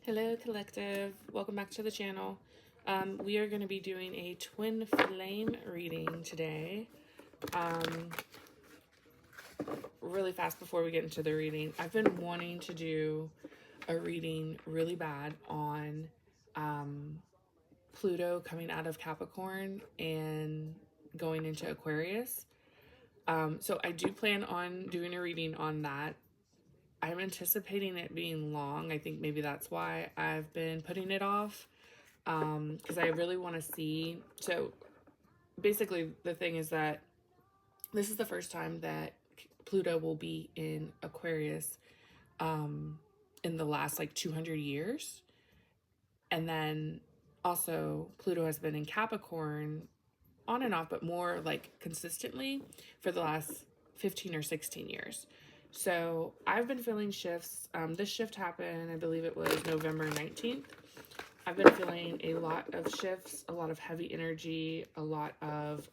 Hello collective, welcome back to the channel. We are going to be doing a twin flame reading today. Really fast before we get into the reading, I've been wanting to do a reading really bad on Pluto coming out of Capricorn and going into Aquarius. So I do plan on doing a reading on that. I'm anticipating it being long. I think maybe that's why I've been putting it off, because I really want to see. So basically the thing is that this is the first time that Pluto will be in Aquarius in the last like 200 years. And then also Pluto has been in Capricorn on and off, but more like consistently for the last 15 or 16 years. So I've been feeling shifts. This shift happened, I believe it was November 19th. I've been feeling a lot of shifts, a lot of heavy energy, a lot of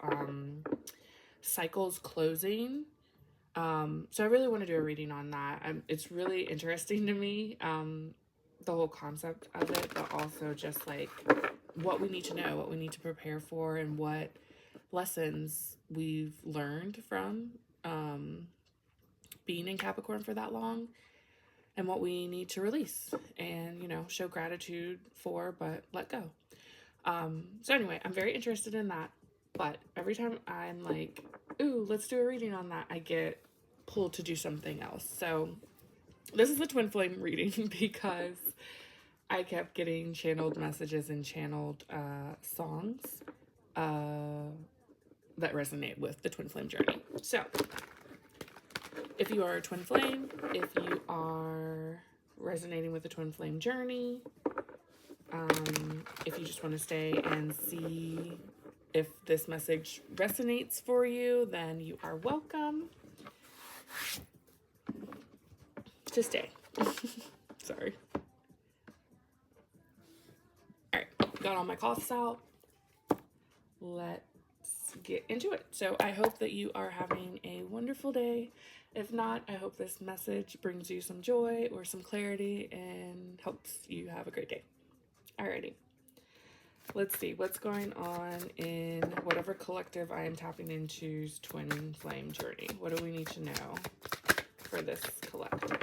cycles closing. So I really want to do a reading on that. It's really interesting to me, the whole concept of it, but also just like what we need to know, what we need to prepare for, and what lessons we've learned from being in Capricorn for that long, and what we need to release and, you know, show gratitude for, but let go. So anyway, I'm very interested in that, but every time I'm like, ooh, let's do a reading on that, I get pulled to do something else. So this is a twin flame reading because I kept getting channeled messages and channeled songs that resonate with the twin flame journey. So if you are a twin flame, if you are resonating with the twin flame journey, if you just want to stay and see if this message resonates for you, then you are welcome to stay. Sorry. All right, got all my coughs out. Let's get into it. So I hope that you are having a wonderful day. If not, I hope this message brings you some joy or some clarity and helps you have a great day. Alrighty. Let's see what's going on in whatever collective I am tapping into's twin flame journey. What do we need to know for this collective?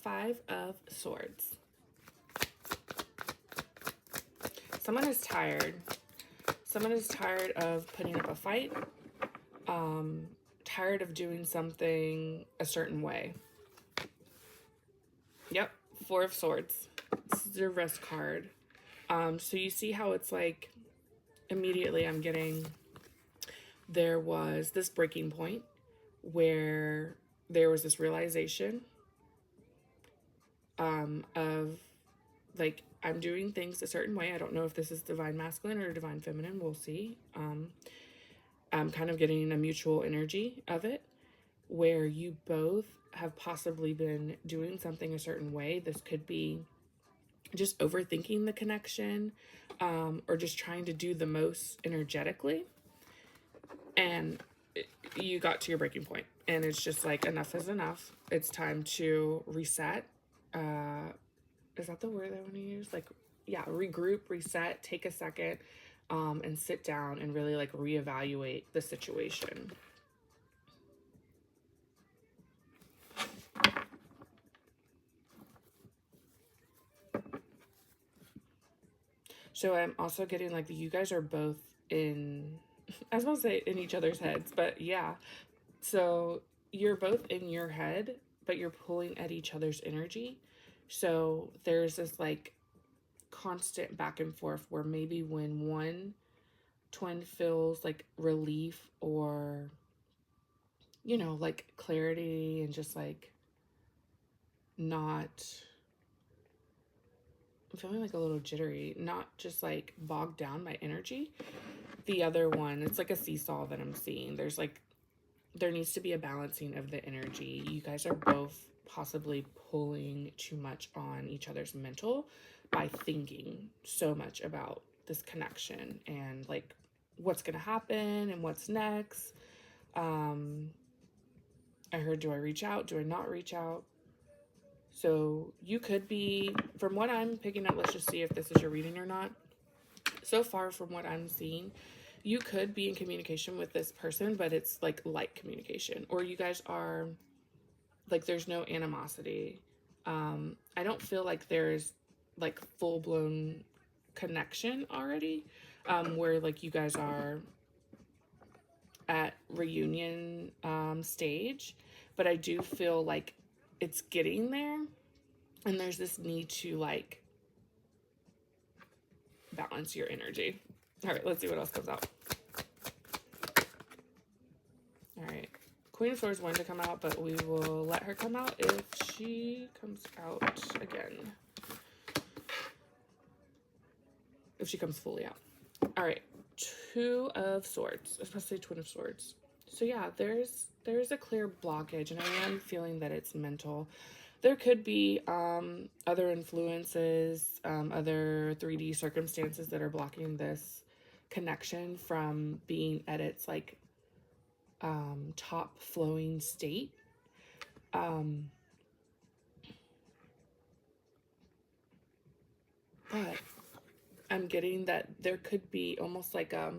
Five of Swords. Someone is tired. Someone is tired of putting up a fight. Tired of doing something a certain way. Yep, Four of Swords. This is your rest card. So you see how it's like immediately I'm getting, there was this breaking point where there was this realization of like, I'm doing things a certain way. I don't know if this is divine masculine or divine feminine. We'll see. I'm kind of getting a mutual energy of it where you both have possibly been doing something a certain way. This could be just overthinking the connection, or just trying to do the most energetically. And you got to your breaking point and it's just like, enough is enough. It's time to reset. Is that the word I want to use? Like, yeah, regroup, reset, take a second, and sit down and really like reevaluate the situation. So I'm also getting like, you guys are both in, I was going to say in each other's heads, but yeah. So you're both in your head, but you're pulling at each other's energy. So there's this like constant back and forth where maybe when one twin feels like relief or, you know, like clarity and just like not, I'm feeling like a little jittery, not just like bogged down by energy. The other one, it's like a seesaw that I'm seeing. There's like, there needs to be a balancing of the energy. You guys are both possibly pulling too much on each other's mental by thinking so much about this connection and like what's going to happen and what's next. I heard, do I reach out? Do I not reach out? So you could be, from what I'm picking up, let's just see if this is your reading or not. So far from what I'm seeing, you could be in communication with this person, but it's like light communication, or you guys are like, there's no animosity. I don't feel like there's like full-blown connection already, where like you guys are at reunion stage, but I do feel like it's getting there, and there's this need to like balance your energy. All right, let's see what else comes out. All right, Queen of Swords wanted to come out, but we will let her come out if she comes out again. If she comes fully out. All right, Two of Swords, especially Twin of Swords. So yeah, there's a clear blockage, and I am feeling that it's mental. There could be other influences, other 3D circumstances that are blocking this connection from being at its like top flowing state. But I'm getting that there could be almost like a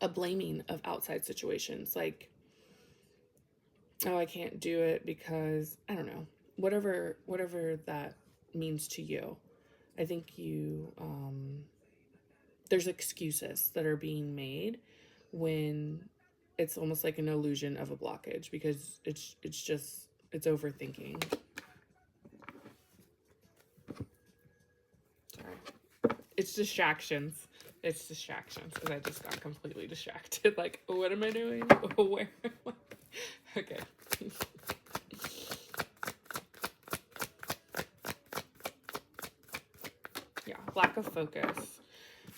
blaming of outside situations, like, oh, I can't do it because I don't know, whatever that means to you. I think you there's excuses that are being made when it's almost like an illusion of a blockage, because it's just, it's overthinking. Sorry. It's distractions. It's distractions, because I just got completely distracted. Like, what am I doing? Where am I? Okay. Yeah, lack of focus.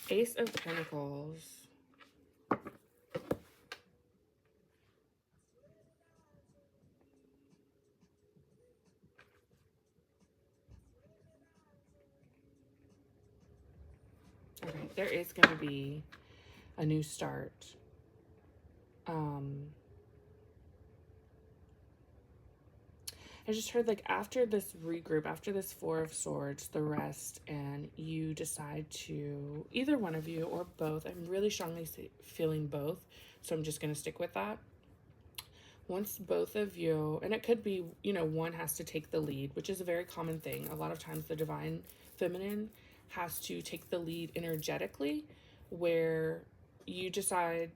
Ace of Pentacles. Okay, there is going to be a new start. I just heard like after this regroup, after this Four of Swords, the rest, and you decide to, either one of you or both, I'm really strongly feeling both, so I'm just going to stick with that. Once both of you, and it could be, you know, one has to take the lead, which is a very common thing. A lot of times the Divine Feminine has to take the lead energetically, where you decide,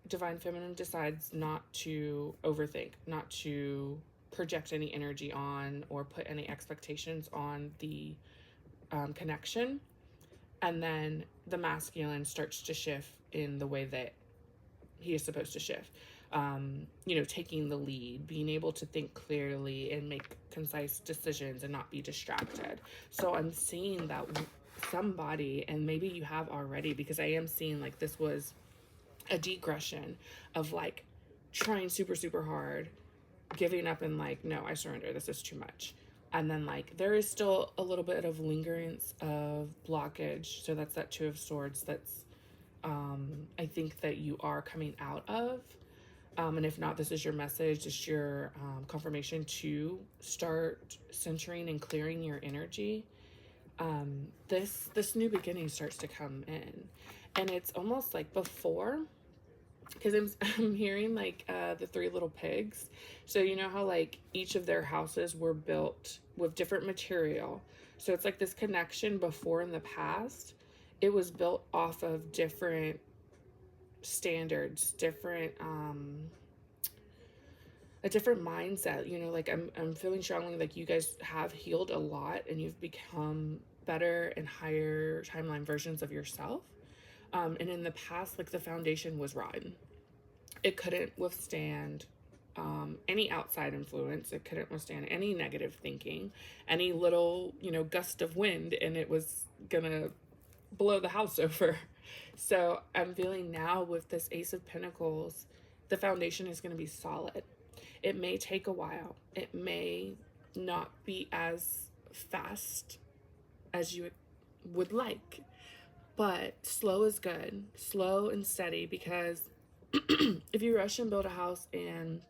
Divine Feminine decides not to overthink, not to project any energy on or put any expectations on the connection. And then the masculine starts to shift in the way that he is supposed to shift. You know, taking the lead, being able to think clearly and make concise decisions and not be distracted. So I'm seeing that somebody, and maybe you have already, because I am seeing like this was a degression of like trying super, super hard, giving up and like, no, I surrender, this is too much. And then like there is still a little bit of lingerance of blockage. So that's that Two of Swords. That's I think that you are coming out of. And if not, this is your message, just your confirmation to start centering and clearing your energy. This new beginning starts to come in, and it's almost like before, because I'm hearing like the Three Little Pigs. So you know how like each of their houses were built with different material. So it's like this connection before in the past. It was built off of different standards, different a different mindset. You know, like I'm feeling strongly like you guys have healed a lot and you've become better and higher timeline versions of yourself. And in the past, like the foundation was rotten. It couldn't withstand any outside influence. It couldn't withstand any negative thinking, any little, you know, gust of wind, and it was gonna blow the house over. So I'm feeling now with this Ace of Pentacles, the foundation is going to be solid. It may take a while. It may not be as fast as you would like, But slow is good, slow and steady, because if you rush and build a house and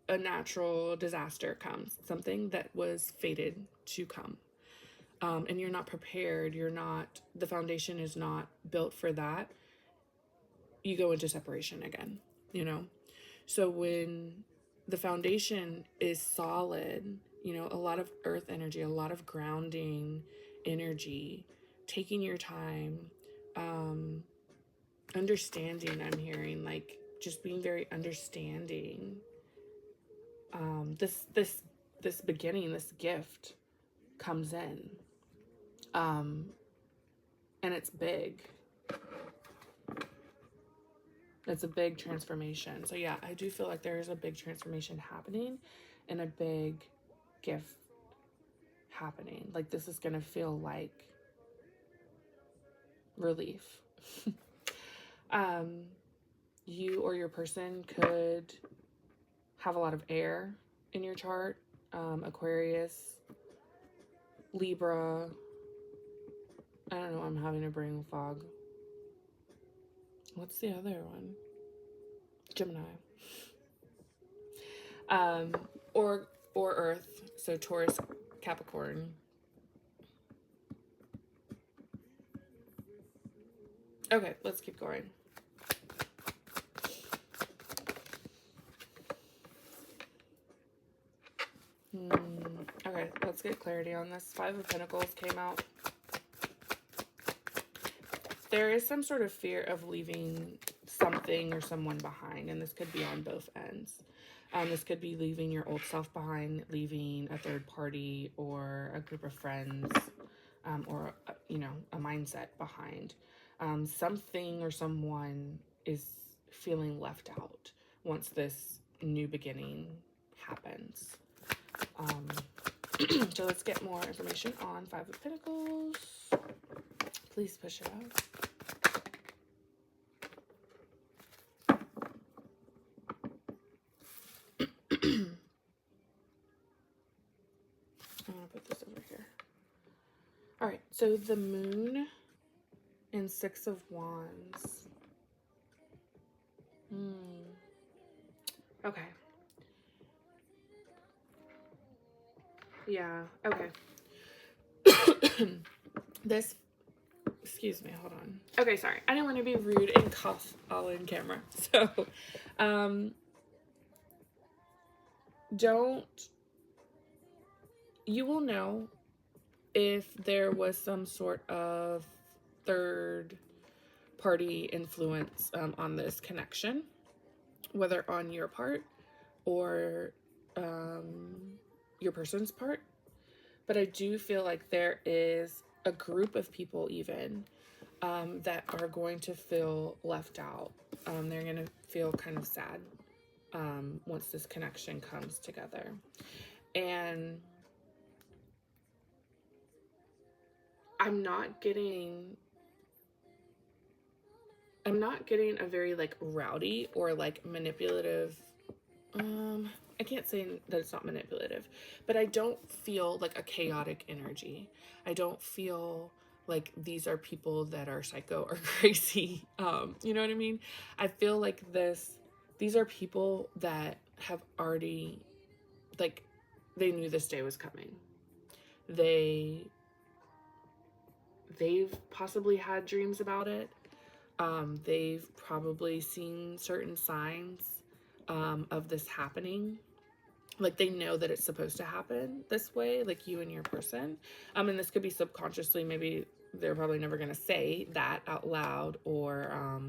a natural disaster comes, something that was fated to come, and you're not prepared, the foundation is not built for that, you go into separation again, you know? So when the foundation is solid, a lot of earth energy, a lot of grounding energy, taking your time, understanding, I'm hearing, like, just being very understanding. This beginning, this gift comes in. And it's big. It's a big transformation. So yeah, I do feel like there is a big transformation happening and a big gift happening. Like, this is gonna feel like relief. You or your person could have a lot of air in your chart. Aquarius, Libra. I don't know, I'm having a brain fog. What's the other one? Gemini. Or Earth, so Taurus, Capricorn. Okay, let's keep going. Okay, let's get clarity on this. Five of Pentacles came out. There is some sort of fear of leaving something or someone behind, and this could be on both ends. This could be leaving your old self behind, leaving a third party or a group of friends, or, a mindset behind. Something or someone is feeling left out once this new beginning happens. So let's get more information on Five of Pentacles. Please push it out. I'm gonna put this over here. All right, so the Moon and Six of Wands. Okay. Yeah, okay. Excuse me, hold on. Okay, sorry. I didn't want to be rude and cough all in camera. So, you will know if there was some sort of third party influence on this connection, whether on your part or your person's part. But I do feel like there is a group of people even that are going to feel left out. They're going to feel kind of sad once this connection comes together. And I'm not getting a very like rowdy or like manipulative. I can't say that it's not manipulative, but I don't feel like a chaotic energy. I don't feel like these are people that are psycho or crazy. You know what I mean? I feel like these are people that have already, like, they knew this day was coming. They've possibly had dreams about it. They've probably seen certain signs of this happening. Like, they know that it's supposed to happen this way, like you and your person. And this could be subconsciously. Maybe they're probably never going to say that out loud, or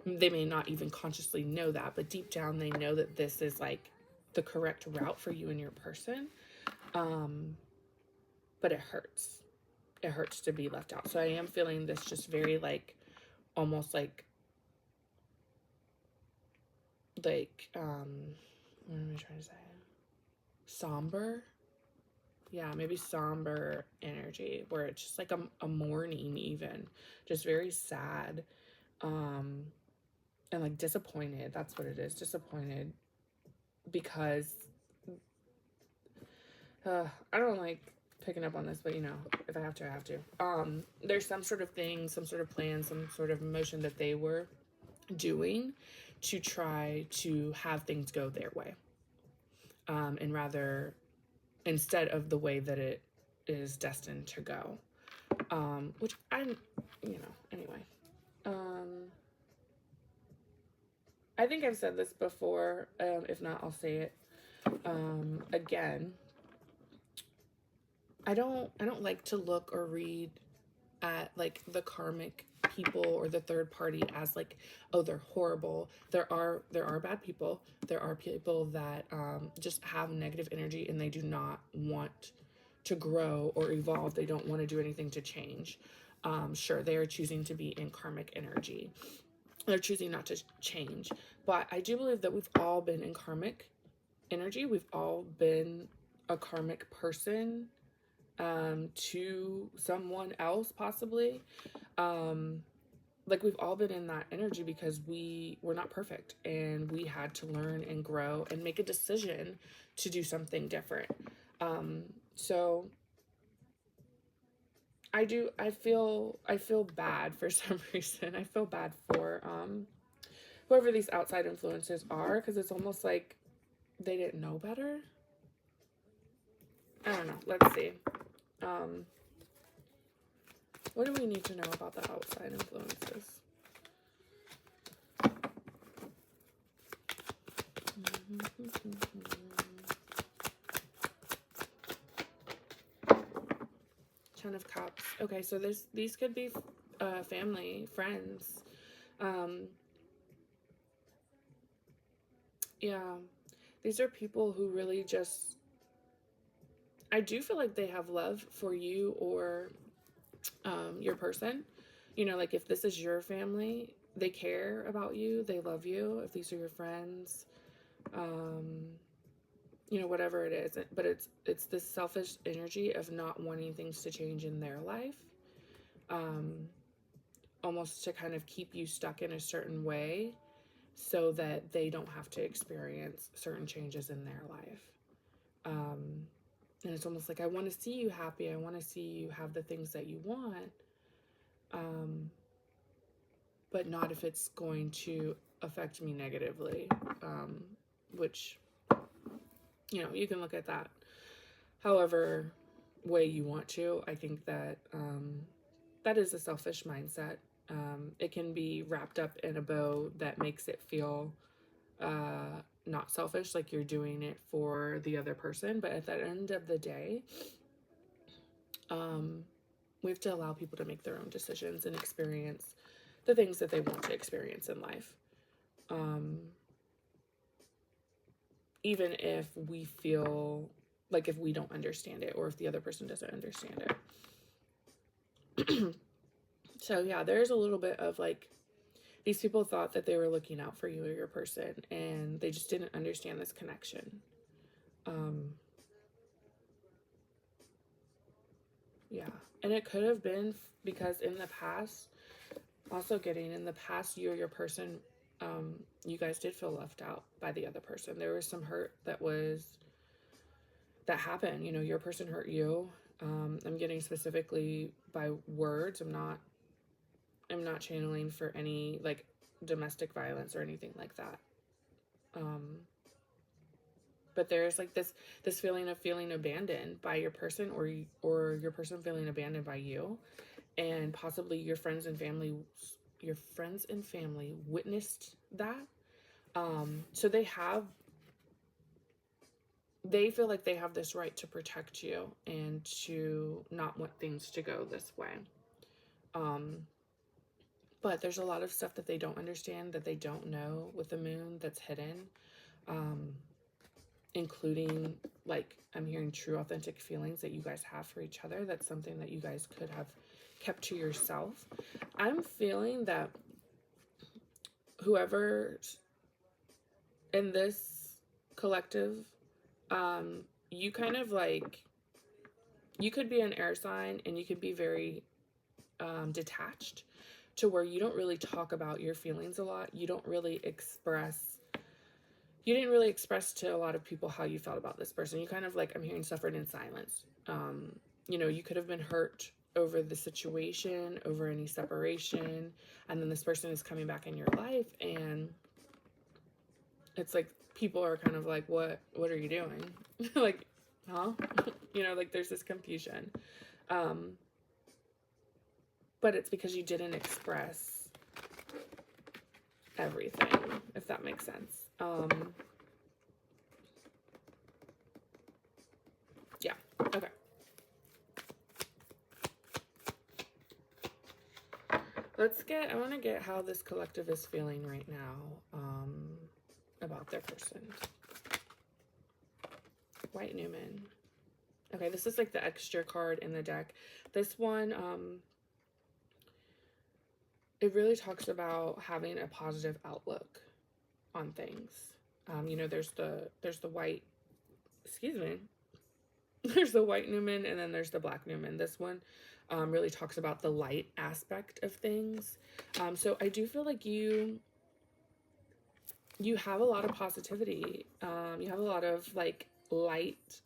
they may not even consciously know that, but deep down they know that this is like the correct route for you and your person. But it hurts. It hurts to be left out. So I am feeling this just very like, almost like, what am I trying to say? Somber? Yeah, maybe somber energy, where it's just like a mourning even. Just very sad. And like disappointed. That's what it is. Disappointed. Because I don't like picking up on this, but you know, if I have to, I have to. There's some sort of thing, some sort of plan, some sort of emotion that they were doing to try to have things go their way. And rather, instead of the way that it is destined to go. Which I'm, you know, anyway. I think I've said this before. If not, I'll say it again. I don't like to look or read at like the karmic people or the third party as like, oh, they're horrible. There are bad people. There are people that just have negative energy and they do not want to grow or evolve. They don't want to do anything to change. Sure, they are choosing to be in karmic energy. They're choosing not to change. But I do believe that we've all been in karmic energy. We've all been a karmic person to someone else, possibly. Like we've all been in that energy because we were not perfect and we had to learn and grow and make a decision to do something different. So I feel bad for some reason. I feel bad for whoever these outside influences are, because it's almost like they didn't know better. I don't know. Let's see. What do we need to know about the outside influences? Ten of Cups. Okay, so these could be family, friends. Yeah, these are people who really just, I do feel like they have love for you or your person. You know, like if this is your family, they care about you, they love you. If these are your friends, you know, whatever it is, but it's this selfish energy of not wanting things to change in their life, almost to kind of keep you stuck in a certain way so that they don't have to experience certain changes in their life. And it's almost like, I want to see you happy, I want to see you have the things that you want, but not if it's going to affect me negatively, which, you know, you can look at that however way you want to. I think that that is a selfish mindset. It can be wrapped up in a bow that makes it feel not selfish, like you're doing it for the other person. But at the end of the day, we have to allow people to make their own decisions and experience the things that they want to experience in life. Even if we feel like if we don't understand it or if the other person doesn't understand it. So yeah, there's a little bit of like, these people thought that they were looking out for you or your person and they just didn't understand this connection. Yeah, and it could have been because in the past, also getting in the past, you or your person, you guys did feel left out by the other person. There was some hurt that happened. You know, your person hurt you. I'm getting specifically by words. I'm not channeling for any like domestic violence or anything like that. But there's like this feeling of feeling abandoned by your person, or your person feeling abandoned by you, and possibly your friends and family witnessed that. So they feel like they have this right to protect you and to not want things to go this way. But there's a lot of stuff that they don't understand, that they don't know with the moon, that's hidden, including like, I'm hearing true authentic feelings that you guys have for each other. That's something that you guys could have kept to yourself. I'm feeling that whoever in this collective, you kind of like, you could be an air sign and you could be very detached, to where you don't really talk about your feelings a lot. You didn't really express to a lot of people how you felt about this person. You kind of like, I'm hearing, suffered in silence. You know, you could have been hurt over the situation, over any separation, and then this person is coming back in your life, and it's like people are kind of like, what are you doing? Like, huh? You know, like there's this confusion. But it's because you didn't express everything, if that makes sense. Yeah, okay. I want to get how this collective is feeling right now, about their person. White Newman. Okay, this is like the extra card in the deck. This one, it really talks about having a positive outlook on things. You know, there's the white, excuse me, there's the white Newman, and then there's the black Newman. This one really talks about the light aspect of things. So I do feel like you have a lot of positivity. You have a lot of like light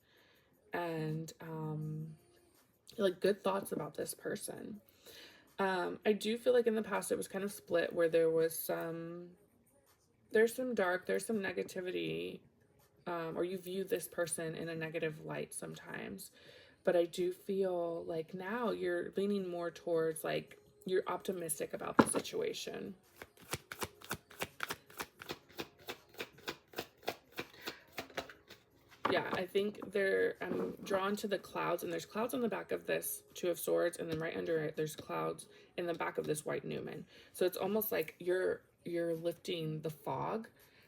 and like good thoughts about this person. I do feel like in the past it was kind of split, where there's some dark, there's some negativity, or you view this person in a negative light sometimes. But I do feel like now you're leaning more towards like you're optimistic about the situation. Yeah, I think I'm drawn to the clouds, and there's clouds on the back of this Two of Swords, and then right under it there's clouds in the back of this white Newman. So it's almost like you're lifting the fog,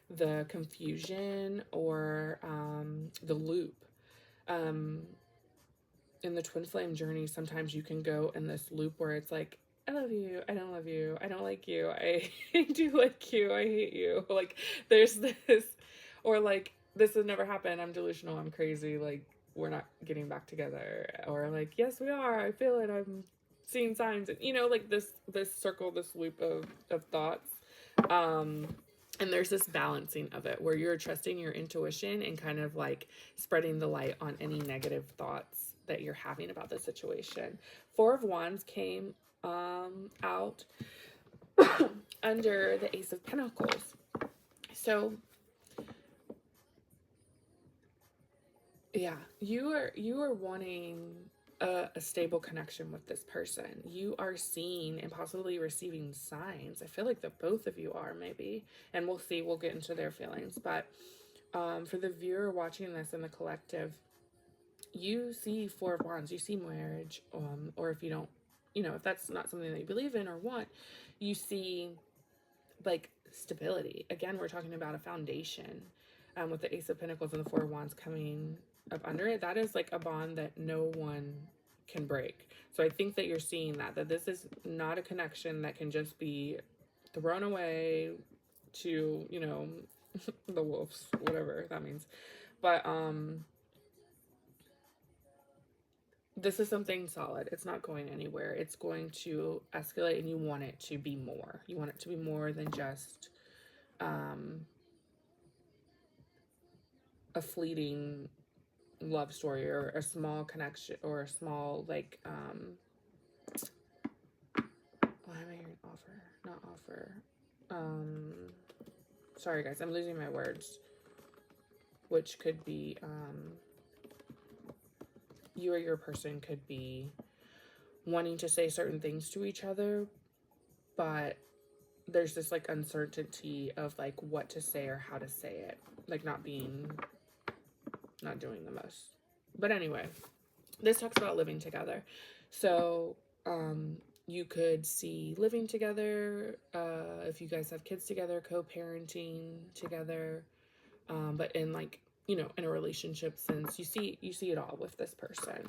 the confusion, or the loop. In the twin flame journey, sometimes you can go in this loop where it's like, I love you, I don't love you, I don't like you, I do like you, I hate you. Like there's this, or like, this has never happened, I'm delusional, I'm crazy, like we're not getting back together. Or like, yes we are, I feel it, I'm seeing signs. And you know, like this circle, this loop of thoughts. And there's this balancing of it where you're trusting your intuition and kind of like spreading the light on any negative thoughts that you're having about the situation. Four of Wands came out under the Ace of Pentacles. So yeah, you are wanting a stable connection with this person. You are seeing and possibly receiving signs. I feel like the both of you are, maybe, and we'll see, we'll get into their feelings. But for the viewer watching this in the collective, you see Four of Wands, you see marriage, or if you don't, you know, if that's not something that you believe in or want, you see like stability. Again, we're talking about a foundation, with the Ace of Pentacles and the Four of Wands coming up under it. That is like a bond that no one can break. So I think that you're seeing that this is not a connection that can just be thrown away to, you know, the wolves, whatever that means. But this is something solid. It's not going anywhere. It's going to escalate, and you want it to be more. You want it to be more than just a fleeting love story, or a small connection, or a small like why am I hearing offer, not offer, sorry guys, I'm losing my words, which could be you or your person could be wanting to say certain things to each other, but there's this like uncertainty of like what to say or how to say it, like not doing the most. But anyway, this talks about living together. So you could see living together, if you guys have kids together, co-parenting together, but in like, you know, in a relationship sense, you see it all with this person.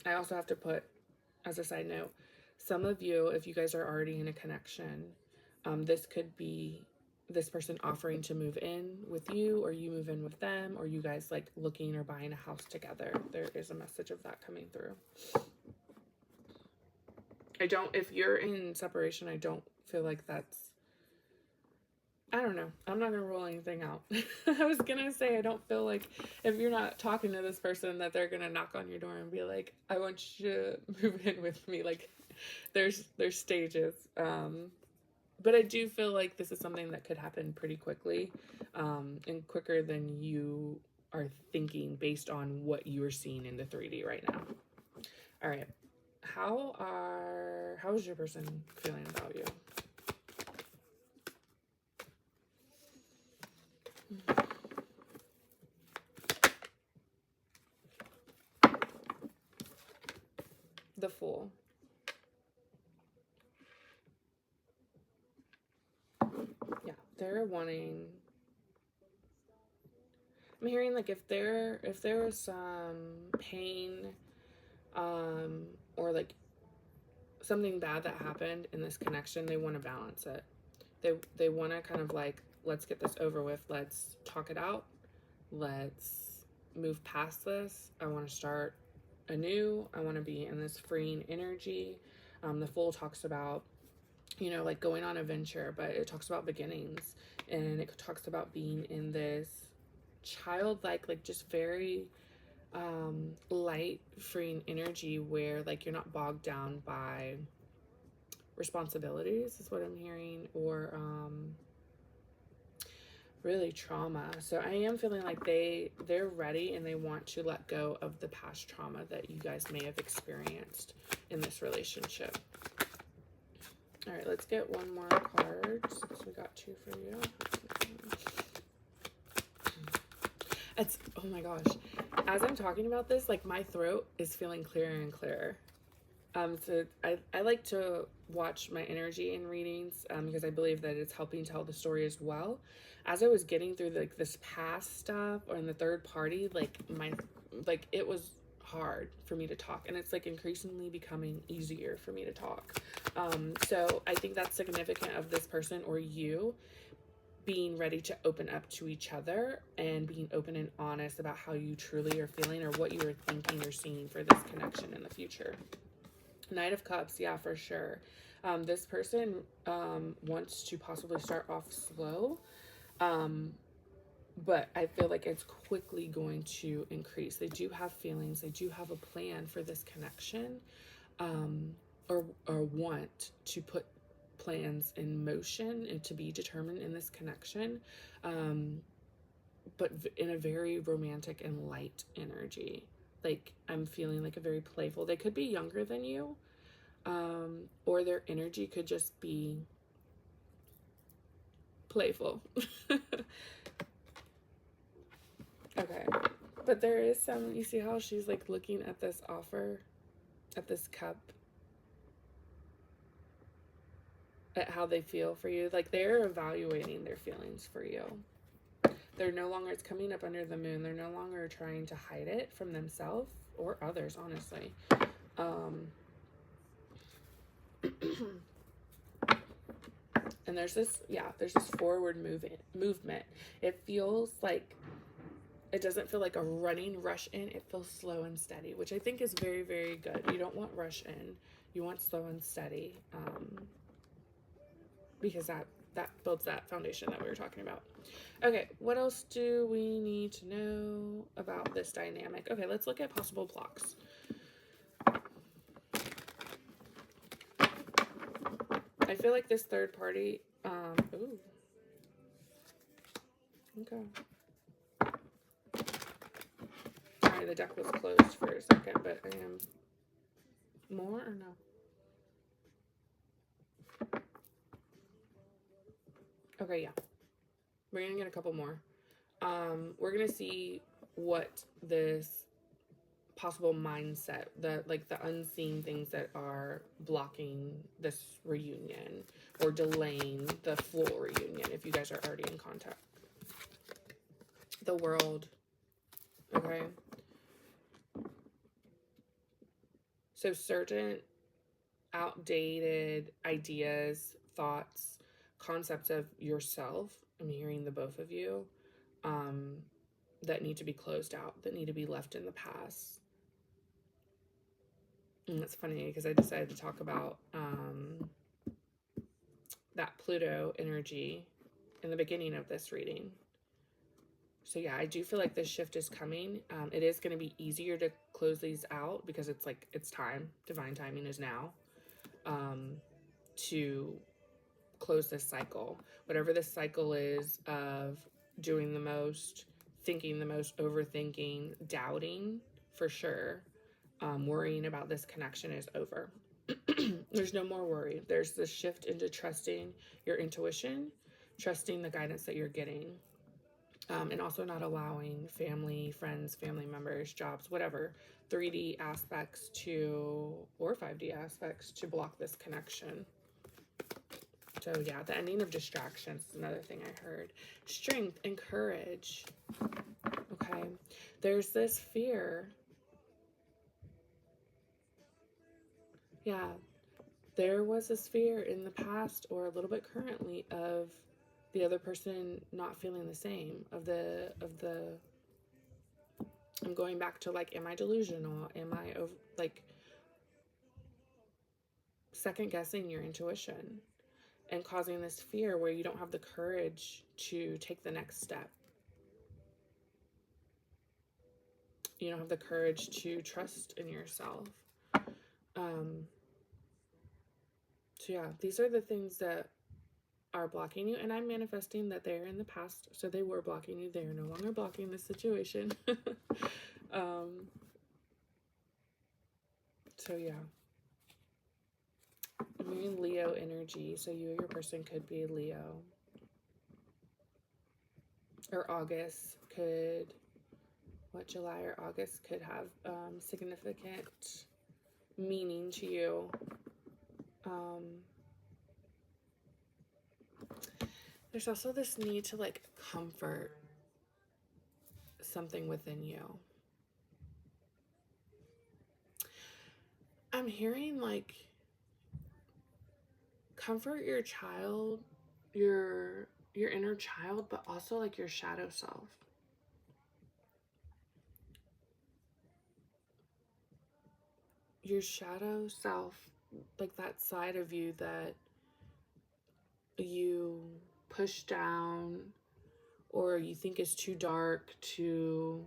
I also have to put, as a side note, some of you, if you guys are already in a connection, this could be this person offering to move in with you, or you move in with them, or you guys like looking or buying a house together. There is a message of that coming through. If you're in separation, I don't feel like that's, I don't know. I'm not going to rule anything out. I was going to say, I don't feel like if you're not talking to this person that they're going to knock on your door and be like, I want you to move in with me. Like there's stages. But I do feel like this is something that could happen pretty quickly, and quicker than you are thinking based on what you're seeing in the 3D right now. All right. How is your person feeling about you? The Fool. Yeah, they're wanting. I'm hearing like if there was some pain, or like something bad that happened in this connection, they want to balance it. They want to kind of like, let's get this over with. Let's talk it out. Let's move past this. I want to start anew. I want to be in this freeing energy. The Fool talks about, like going on a venture, but it talks about beginnings, and it talks about being in this childlike, like just very light, freeing energy where like you're not bogged down by responsibilities, is what I'm hearing, or really trauma. So I am feeling like they're ready and they want to let go of the past trauma that you guys may have experienced in this relationship. All right, let's get one more card since we got 2 for you. It's, oh my gosh, as I'm talking about this, like my throat is feeling clearer and clearer. So I like to watch my energy in readings, because I believe that it's helping tell the story as well. As I was getting through like this past stuff or in the third party, like it was hard for me to talk, and it's like increasingly becoming easier for me to talk. So I think that's significant of this person or you being ready to open up to each other and being open and honest about how you truly are feeling or what you are thinking or seeing for this connection in the future. Knight of Cups, yeah, for sure. This person wants to possibly start off slow, but I feel like it's quickly going to increase. They do have feelings. They do have a plan for this connection, or want to put plans in motion and to be determined in this connection, but in a very romantic and light energy. Like I'm feeling like a very playful. They could be younger than you, or their energy could just be playful. Okay, but there is some, you see how she's like looking at this offer, at this cup, at how they feel for you. Like they're evaluating their feelings for you. They're no longer, it's coming up under the moon, they're no longer trying to hide it from themselves or others, honestly. And there's this forward movement. It feels like, it doesn't feel like a running rush in. It feels slow and steady, which I think is very, very good. You don't want rush in. You want slow and steady, because that builds that foundation that we were talking about. Okay, what else do we need to know about this dynamic? Okay, let's look at possible blocks. I feel like this third party, ooh. Okay. Sorry, the deck was closed for a second, but I am more or no? Okay, yeah. We're gonna get a couple more. We're gonna see what this possible mindset, the unseen things that are blocking this reunion or delaying the full reunion if you guys are already in contact. The World. Okay. So certain outdated ideas, thoughts, concepts of yourself, I'm hearing the both of you, that need to be closed out, that need to be left in the past. And that's funny because I decided to talk about that Pluto energy in the beginning of this reading. So yeah, I do feel like this shift is coming. It is going to be easier to close these out because it's like, it's time. Divine timing is now to close this cycle. Whatever this cycle is of doing the most, thinking the most, overthinking, doubting, for sure. Worrying about this connection is over. There's no more worry. There's this shift into trusting your intuition, trusting the guidance that you're getting. And also not allowing family, friends, family members, jobs, whatever, 3D aspects to, or 5D aspects to block this connection. So yeah, the ending of distractions is another thing I heard. Strength and courage. Okay. There's this fear. Yeah. There was this fear in the past or a little bit currently of the other person not feeling the same, I'm going back to like, am I delusional? Am I like second guessing your intuition and causing this fear where you don't have the courage to take the next step? You don't have the courage to trust in yourself. So yeah, these are the things that are blocking you, and I'm manifesting that they're in the past, so they were blocking you. They are no longer blocking this situation. So yeah, I'm hearing Leo energy, so you or your person could be Leo, or August could, July or August could have significant meaning to you. There's also this need to like comfort something within you. I'm hearing like comfort your child, your inner child, but also like your shadow self. Your shadow self, like that side of you that you push down or you think is too dark to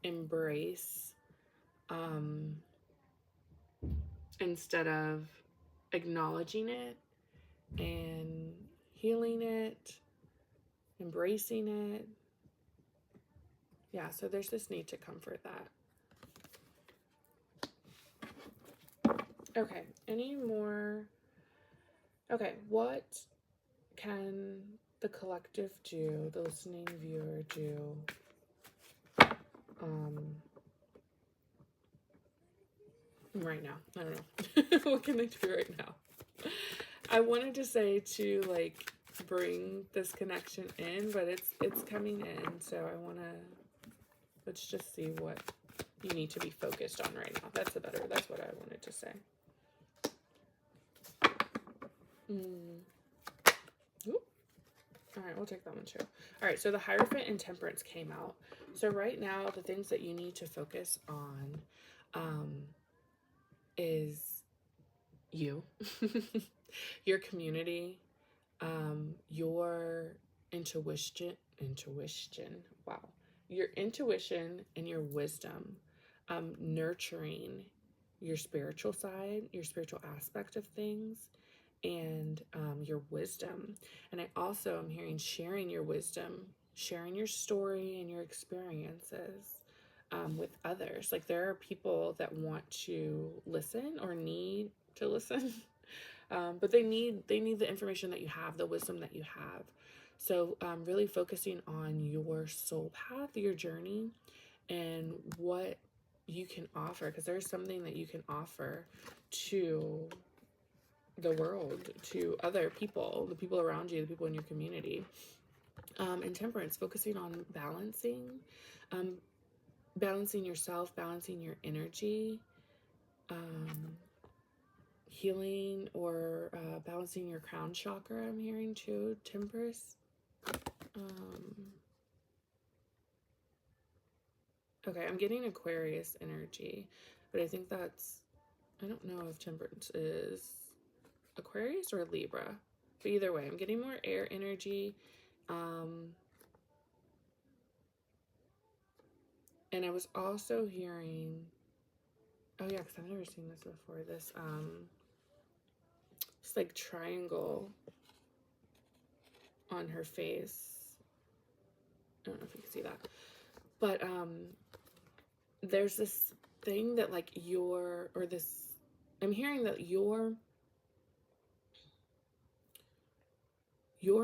embrace, instead of acknowledging it and healing it, embracing it. Yeah, so there's this need to comfort that. Okay, any more? Okay, what can the collective do, the listening viewer do, right now? I don't know. What can they do right now? I wanted to say to like bring this connection in, but it's coming in, so let's just see what you need to be focused on right now. That's what I wanted to say. Ooh. All right, we'll take that one too. All right, so the Hierophant and Temperance came out. So right now, the things that you need to focus on is you, your community, your intuition, wow, your intuition and your wisdom, nurturing your spiritual side, your spiritual aspect of things, and your wisdom. And I also am hearing sharing your wisdom, sharing your story and your experiences with others. Like there are people that want to listen or need to listen, but they need the information that you have, the wisdom that you have. So really focusing on your soul path, your journey, and what you can offer, because there's something that you can offer to the world, to other people, the people around you, the people in your community. And Temperance, focusing on balancing yourself, balancing your energy, healing or balancing your crown chakra, I'm hearing too, Temperance. Okay, I'm getting Aquarius energy, but I think I don't know if Temperance is Aquarius or Libra. But either way, I'm getting more air energy. And I was also hearing, oh yeah, because I've never seen this before. This it's like triangle on her face. I don't know if you can see that. But there's this thing that like I'm hearing that your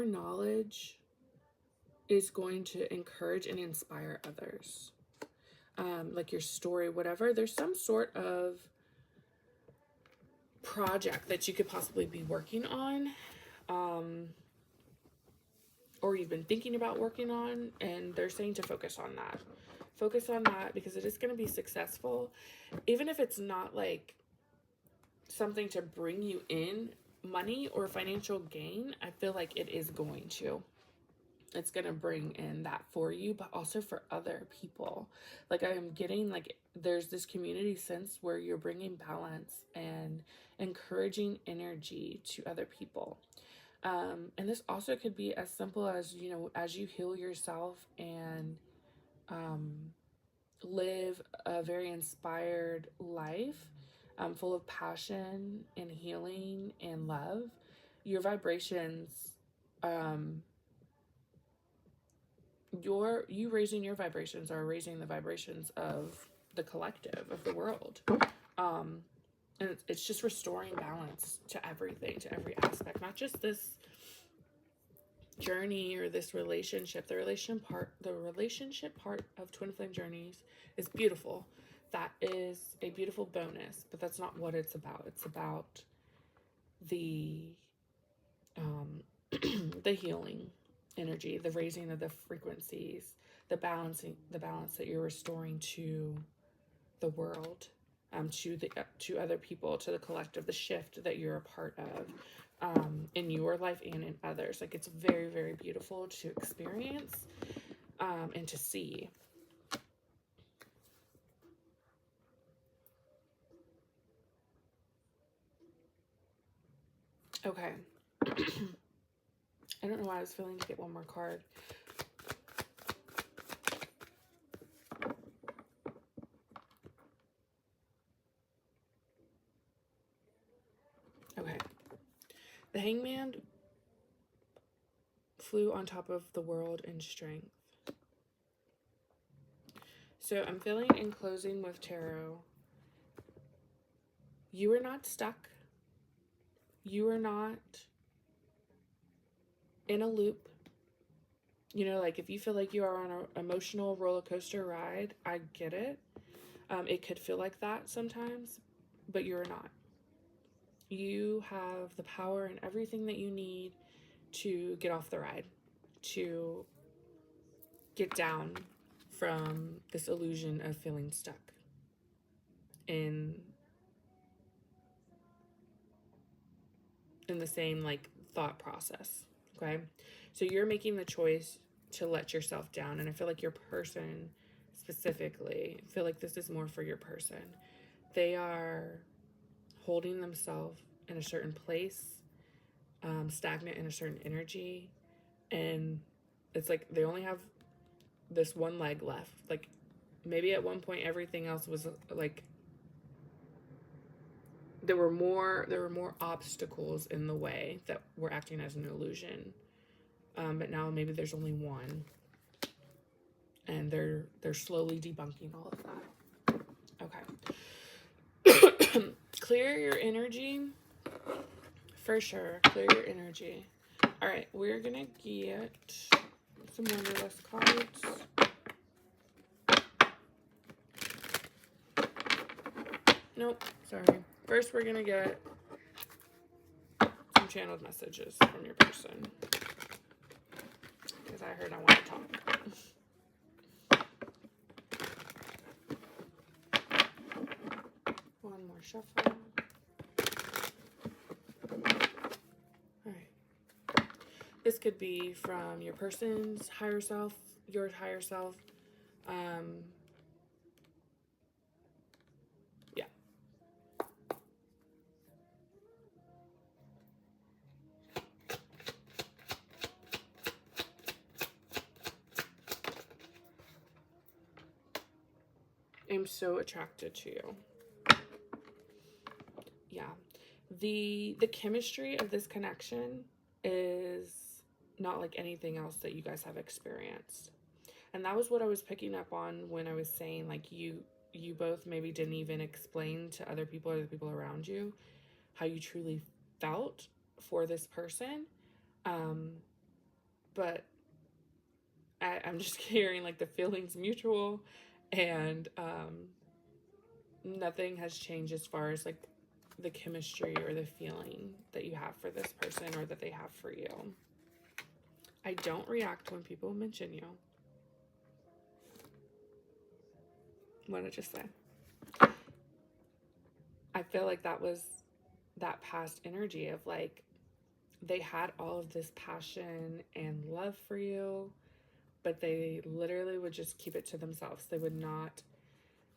knowledge is going to encourage and inspire others. Like your story, whatever. There's some sort of project that you could possibly be working on, or you've been thinking about working on, and they're saying to focus on that. Focus on that because it is going to be successful, even if it's not like something to bring you in money or financial gain. I feel like it is going to. It's going to bring in that for you, but also for other people. Like I am getting like there's this community sense where you're bringing balance and encouraging energy to other people. And this also could be as simple as, you know, as you heal yourself and live a very inspired life, full of passion and healing and love, your vibrations, you raising your vibrations are raising the vibrations of the collective, of the world. And it's just restoring balance to everything, to every aspect, not just this journey or this relationship. The relationship part of Twin Flame Journeys is beautiful. That is a beautiful bonus, but that's not what it's about. It's about the the healing energy, the raising of the frequencies, the balance that you're restoring to the world, to other people, to the collective, the shift that you're a part of, in your life and in others. Like it's very, very beautiful to experience, and to see. Okay. I don't know why I was feeling to get one more card. Okay. The Hangman flew on top of the world in strength. So I'm feeling in closing with tarot, you are not stuck. You are not in a loop. You know, like if you feel like you are on an emotional roller coaster ride, I get it. It could feel like that sometimes, but you're not. You have the power and everything that you need to get off the ride, to get down from this illusion of feeling stuck in the same like thought process. Okay, so you're making the choice to let yourself down, and I feel like your person specifically, I feel like this is more for your person. They are holding themselves in a certain place, stagnant in a certain energy, and it's like they only have this one leg left. Like maybe at one point everything else was like there were more obstacles in the way that were acting as an illusion, but now maybe there's only one, and they're slowly debunking all of that. Okay. Clear your energy for sure. Clear your energy. All right, we're gonna get some Wonderlust cards. Nope, sorry. First, we're gonna get some channeled messages from your person, because I heard I want to talk. One more shuffle. All right. This could be from your person's higher self, your higher self. Yeah. I'm so attracted to you. Yeah. The chemistry of this connection is not like anything else that you guys have experienced. And that was what I was picking up on when I was saying, like, you both maybe didn't even explain to other people or the people around you how you truly felt for this person. But I'm just hearing like the feelings mutual, and nothing has changed as far as like the chemistry or the feeling that you have for this person or that they have for you. I don't react when people mention you. What did I just say? I feel like that was that past energy of like they had all of this passion and love for you, but they literally would just keep it to themselves. They would not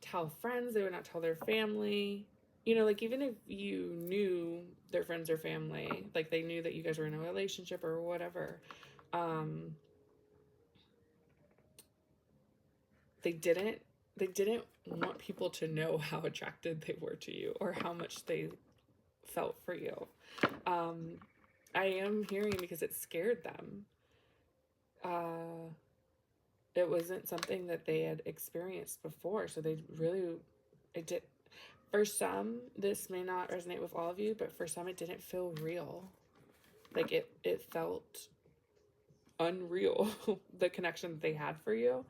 tell friends, they would not tell their family. You know, like even if you knew their friends or family, like they knew that you guys were in a relationship or whatever, they didn't want people to know how attracted they were to you or how much they felt for you. I am hearing because it scared them. It wasn't something that they had experienced before, so they really, it did. For some, this may not resonate with all of you, but for some, it didn't feel real. Like it felt unreal, the connection that they had for you.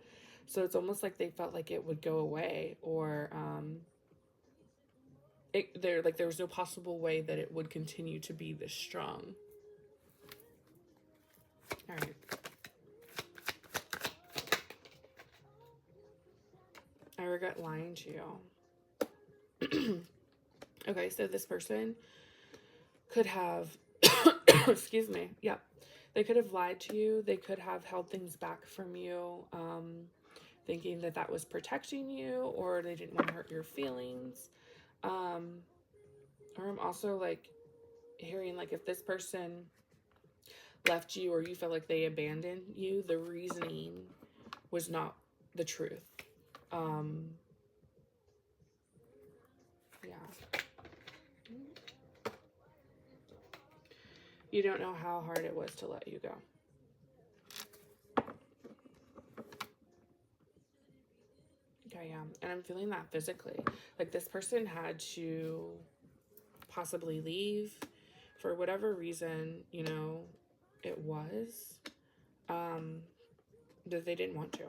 So it's almost like they felt like it would go away, or there was no possible way that it would continue to be this strong. All right. I regret lying to you. Okay, so this person could have, excuse me, yep. They could have lied to you. They could have held things back from you, thinking that that was protecting you, or they didn't want to hurt your feelings. Or I'm also like hearing like if this person left you or you felt like they abandoned you, the reasoning was not the truth. Yeah. You don't know how hard it was to let you go. Okay, yeah. And I'm feeling that physically. Like this person had to possibly leave for whatever reason, you know, it was, that they didn't want to.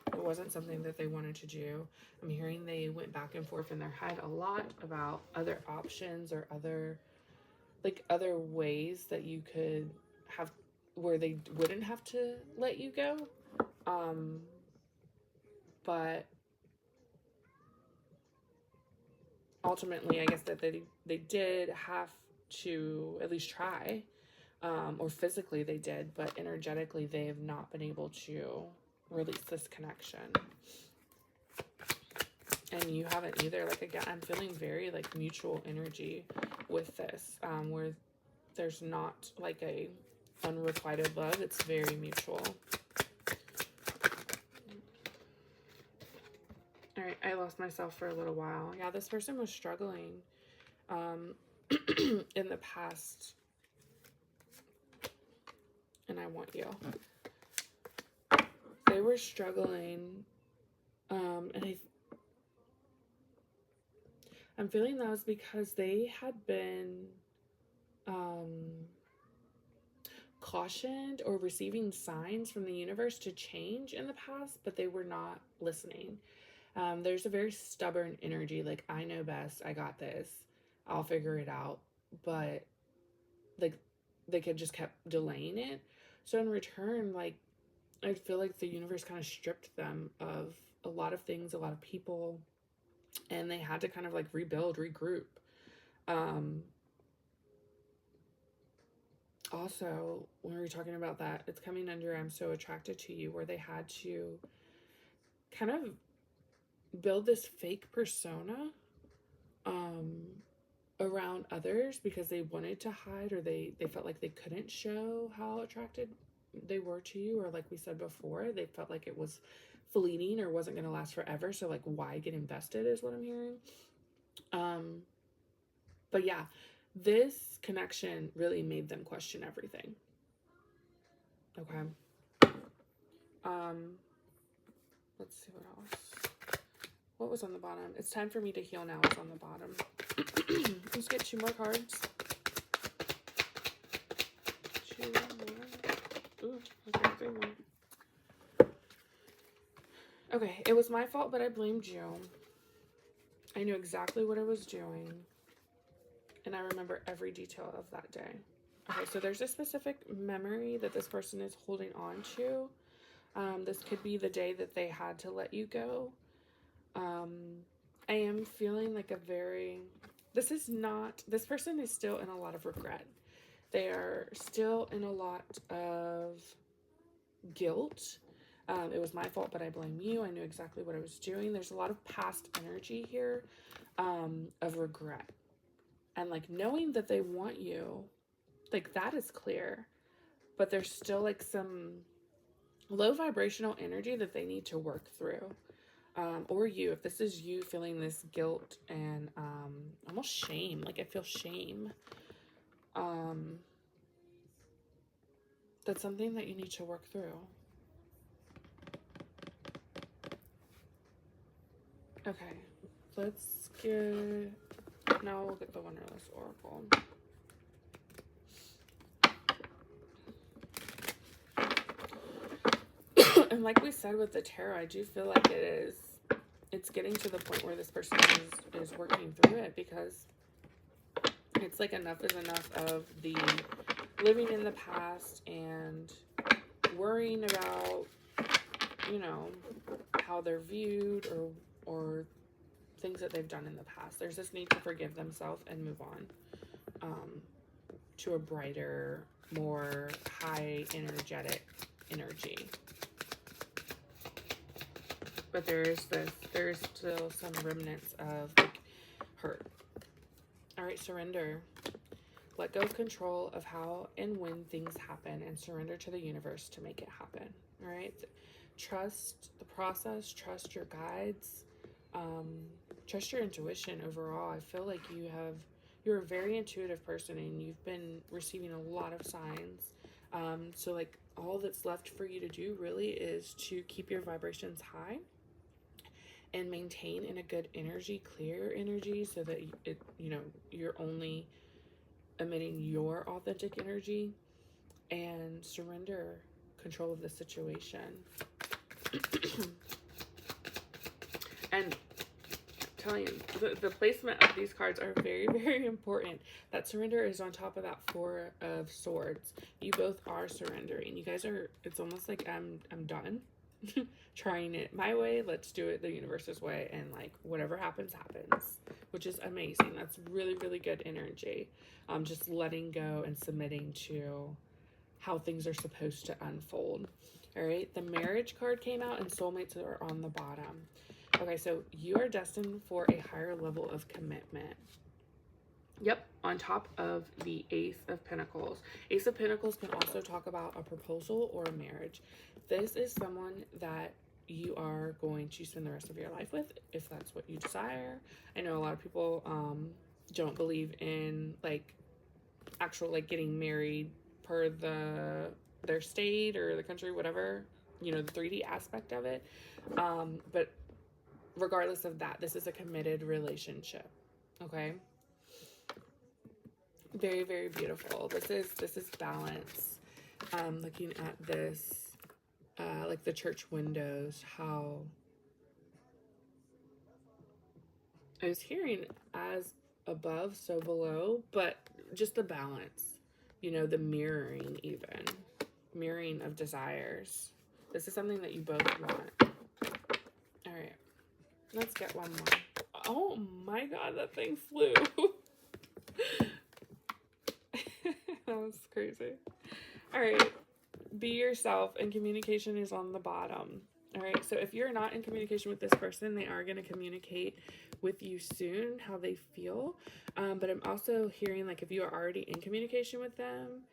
It wasn't something that they wanted to do. I'm hearing they went back and forth in their head a lot about other options or other ways that you could have where they wouldn't have to let you go. But ultimately, I guess that they did have to at least try, or physically they did, but energetically they have not been able to release this connection. And you haven't either. Like again, I'm feeling very like mutual energy with this, where there's not like a unrequited love. It's very mutual. All right, I lost myself for a little while. Yeah, this person was struggling in the past, and I want you. They were struggling, and I'm feeling that was because they had been cautioned or receiving signs from the universe to change in the past, but they were not listening. There's a very stubborn energy, like, I know best, I got this, I'll figure it out, but like they could just kept delaying it. So in return, like I feel like the universe kind of stripped them of a lot of things, a lot of people, and they had to kind of like rebuild, regroup. Also, when we were talking about that, it's coming under I'm so attracted to you, where they had to kind of build this fake persona around others because they wanted to hide, or they felt like they couldn't show how attracted they were to you, or like we said before, they felt like it was fleeting or wasn't going to last forever. So like, why get invested is what I'm hearing. But yeah, this connection really made them question everything. Okay. Let's see what else. What was on the bottom? It's time for me to heal now. It's on the bottom. Let's get 2 more cards. 2 more. Ooh, okay, 3 more. Okay, it was my fault, but I blamed you. I knew exactly what I was doing, and I remember every detail of that day. Okay, so there's a specific memory that this person is holding on to. This could be the day that they had to let you go. I am feeling like this person is still in a lot of regret. They are still in a lot of guilt. It was my fault, but I blame you. I knew exactly what I was doing. There's a lot of past energy here, of regret. And like knowing that they want you, like that is clear, but there's still like some low vibrational energy that they need to work through. Or you, if this is you feeling this guilt and almost shame, like I feel shame, that's something that you need to work through. Okay, let's get, now we'll get the Wonderless Oracle. And like we said with the tarot, I do feel like it's getting to the point where this person is working through it, because it's like enough is enough of the living in the past and worrying about, you know, how they're viewed or things that they've done in the past. There's this need to forgive themselves and move on to a brighter, more high energetic energy. But there's still some remnants of like hurt. All right, surrender. Let go of control of how and when things happen and surrender to the universe to make it happen. All right. Trust the process, trust your guides, trust your intuition overall. I feel like you're a very intuitive person and you've been receiving a lot of signs. So like all that's left for you to do really is to keep your vibrations high and maintain in a good energy, clear energy, so that you're only emitting your authentic energy, and surrender control of the situation. And I'm telling you, the placement of these cards are very, very important. That surrender is on top of that 4 of Swords. You both are surrendering. You guys are, it's almost like I'm done trying it my way. Let's do it the universe's way, and like whatever happens, which is amazing. That's really, really good energy. Just letting go and submitting to how things are supposed to unfold. All right, the Marriage card came out and soulmates are on the bottom. Okay, so you are destined for a higher level of commitment. Yep, on top of the Ace of Pentacles. Ace of Pentacles can also talk about a proposal or a marriage. This is someone that you are going to spend the rest of your life with, if that's what you desire. I know a lot of people don't believe in like actual like getting married per their state or the country, whatever, you know, the 3D aspect of it. But regardless of that, this is a committed relationship. Okay. Very, very beautiful. This is balance. Looking at this, like the church windows, how I was hearing as above, so below, but just the balance, you know, the mirroring, even mirroring of desires. This is something that you both want. All right, let's get one more. Oh my God, that thing flew. That was crazy. All right, be yourself, and communication is on the bottom. All right, so if you're not in communication with this person, they are going to communicate with you soon how they feel. But I'm also hearing like if you are already in communication with them,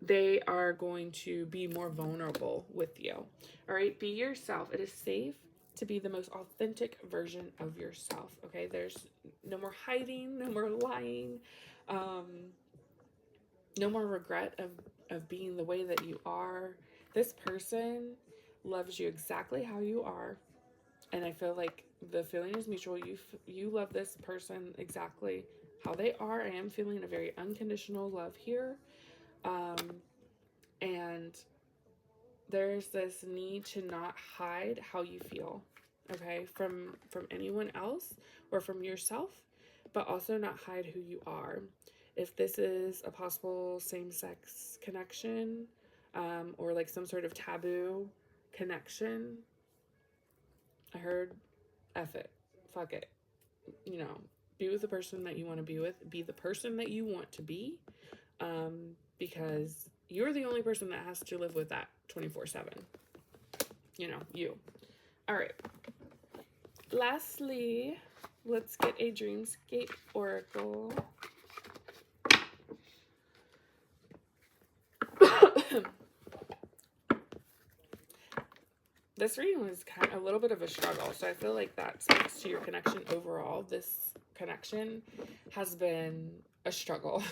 they are going to be more vulnerable with you. All right, be yourself. It is safe to be the most authentic version of yourself. Okay, there's no more hiding, no more lying, um, no more regret of being the way that you are. This person loves you exactly how you are, and I feel like the feeling is mutual. You love this person exactly how they are. I am feeling a very unconditional love here, um, and there's this need to not hide how you feel, okay, from anyone else or from yourself, but also not hide who you are. If this is a possible same-sex connection, or like some sort of taboo connection, I heard F it, fuck it, you know, be with the person that you want to be with, be the person that you want to be, because you're the only person that has to live with that 24/7. You know, you. All right. Lastly, let's get a Dreamscape Oracle. This reading was kind of a little bit of a struggle, so I feel like that speaks to your connection overall. This connection has been a struggle,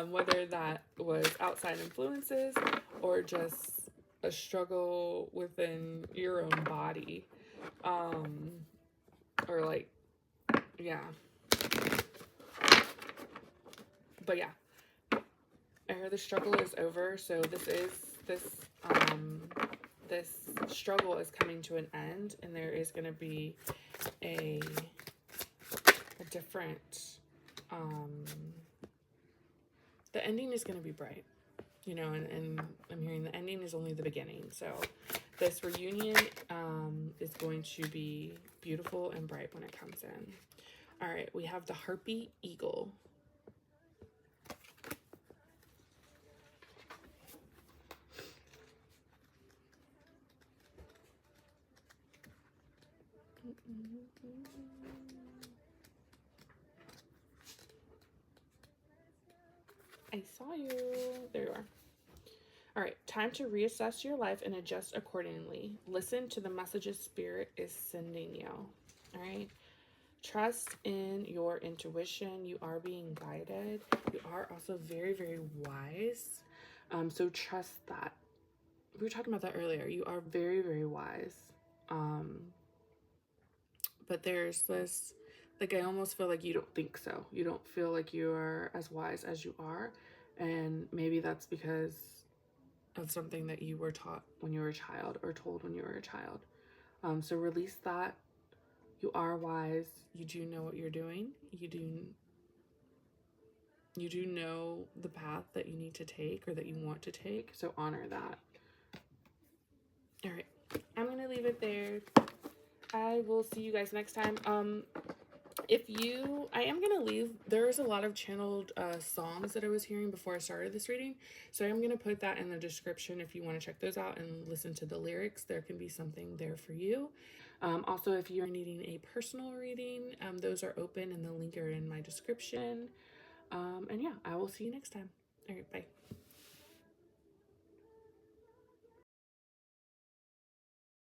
whether that was outside influences or just a struggle within your own body, or like, yeah. But yeah, I heard the struggle is over, so this struggle is coming to an end, and there is going to be a different, the ending is going to be bright, you know, and I'm hearing the ending is only the beginning. So this reunion is going to be beautiful and bright when it comes in. All right, we have the Harpy Eagle. I saw you. There you are. All right, time to reassess your life and adjust accordingly. Listen to the messages Spirit is sending you. All right. Trust in your intuition. You are being guided. You are also very, very wise. So trust that. We were talking about that earlier. You are very, very wise. But there's this, like, I almost feel like you don't think so. You don't feel like you are as wise as you are. And maybe that's because of something that you were taught when you were a child or told when you were a child. So release that. You are wise. You do know what you're doing. You do know the path that you need to take or that you want to take. So honor that. All right. I'm going to leave it there. I will see you guys next time. I am going to leave, there's a lot of channeled songs that I was hearing before I started this reading. So I'm going to put that in the description if you want to check those out and listen to the lyrics. There can be something there for you. Also, if you're needing a personal reading, those are open and the link are in my description. And yeah, I will see you next time. All right, bye.